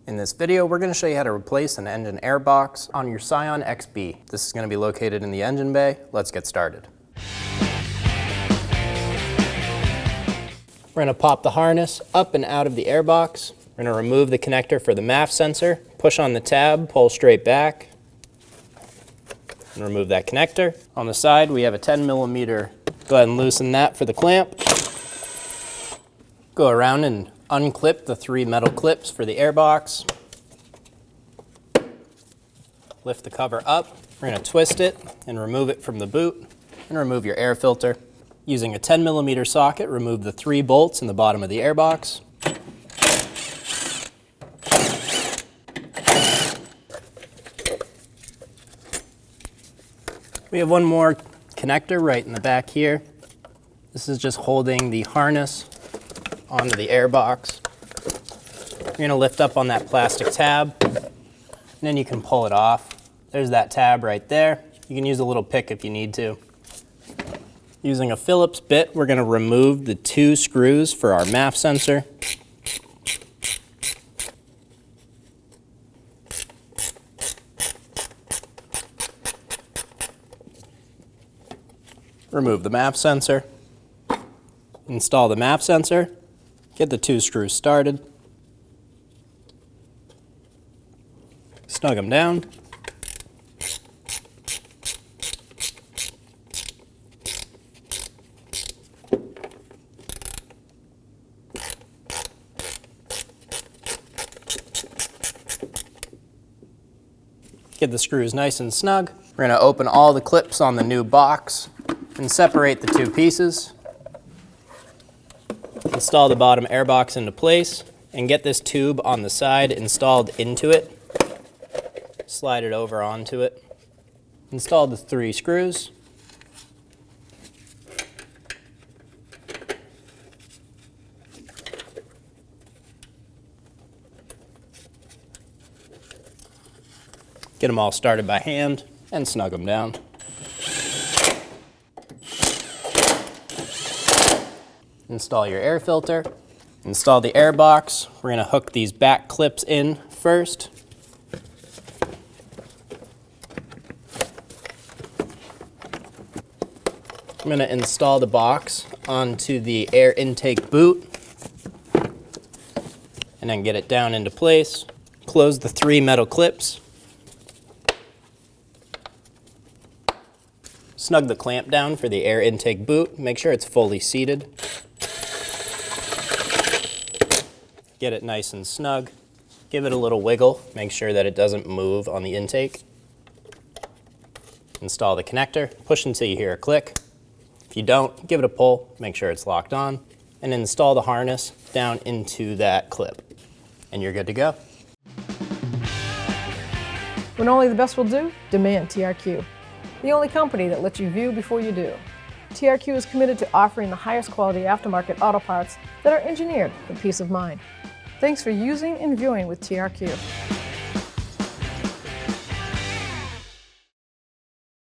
In this video, we're going to show you how to replace an engine air box on your Scion XB. This is going to be located in the engine bay. Let's get started. We're going to pop the harness up and out of the air box. We're going to remove the connector for the MAF sensor, push on the tab, pull straight back, and remove that connector. On the side, we have a 10mm. Go ahead and loosen that for the clamp. Go around and unclip the 3 metal clips for the air box. Lift the cover up. We're going to twist it and remove it from the boot and remove your air filter. Using a 10mm socket, remove the 3 bolts in the bottom of the air box. We have one more connector right in the back here. This is just holding the harness onto the air box. You're going to lift up on that plastic tab, and then you can pull it off. There's that tab right there. You can use a little pick if you need to. Using a Phillips bit, we're going to remove the 2 screws for our MAF sensor. Remove the MAF sensor. Install the MAF sensor. Get the 2 screws started. Snug them down. Get the screws nice and snug. We're going to open all the clips on the new box and separate the 2 pieces. Install the bottom air box into place and get this tube on the side installed into it. Slide it over onto it. Install the 3 screws. Get them all started by hand and snug them down. Install your air filter. Install the air box. We're going to hook these back clips in first. I'm going to install the box onto the air intake boot and then get it down into place. Close the 3 metal clips. Snug the clamp down for the air intake boot. Make sure it's fully seated. Get it nice and snug. Give it a little wiggle. Make sure that it doesn't move on the intake. Install the connector. Push until you hear a click. If you don't, give it a pull. Make sure it's locked on. And install the harness down into that clip. And you're good to go. When only the best will do, demand TRQ. The only company that lets you view before you do. TRQ is committed to offering the highest quality aftermarket auto parts that are engineered for peace of mind. Thanks for using and viewing with TRQ.